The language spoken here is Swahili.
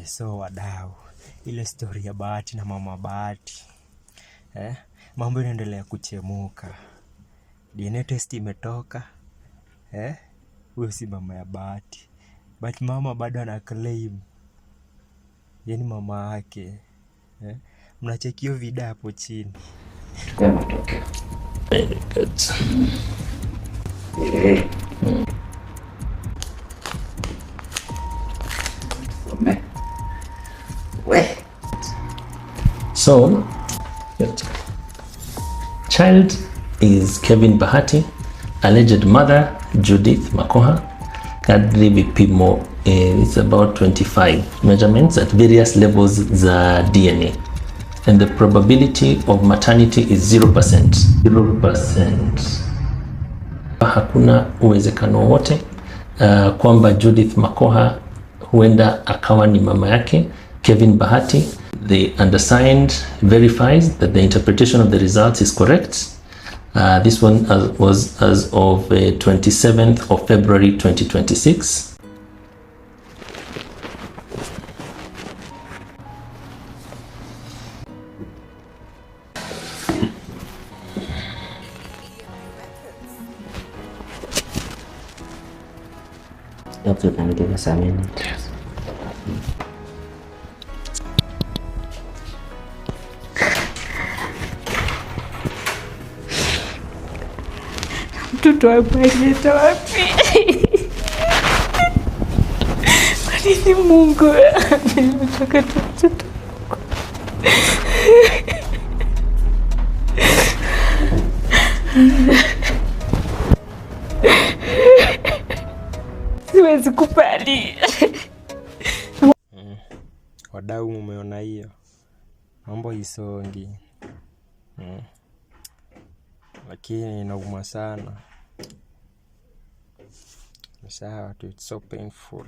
So wadau, ile story ya Bahati na mama Bahati, mambo inaendelea kuchemuka. DNA test imetoka, huyo si mama ya Bahati, but mama bado ana claim yani mama yake. Mnacheki hiyo video hapo chini. So, child is Kevin Bahati, alleged mother Judith Makoha, kadri vipimo it's about 25 measurements at various levels za DNA, and the probability of maternity is 0%. Hakuna uwezekano wote kwamba Judith Makoha huenda akawa ni mama yake Kevin Bahati. The undersigned verifies that the interpretation of the results is correct. This one was as of 27th of February 2026. Doctor, can you give us a minute? Yes. Mtoto wangu alileta wapi? Kwa nini Mungu amenichaka mtoto? Siwezi kubali. Wadau, mumeona hiyo mambo isongi, lakini inauma sana. Sawa tu, it's so painful.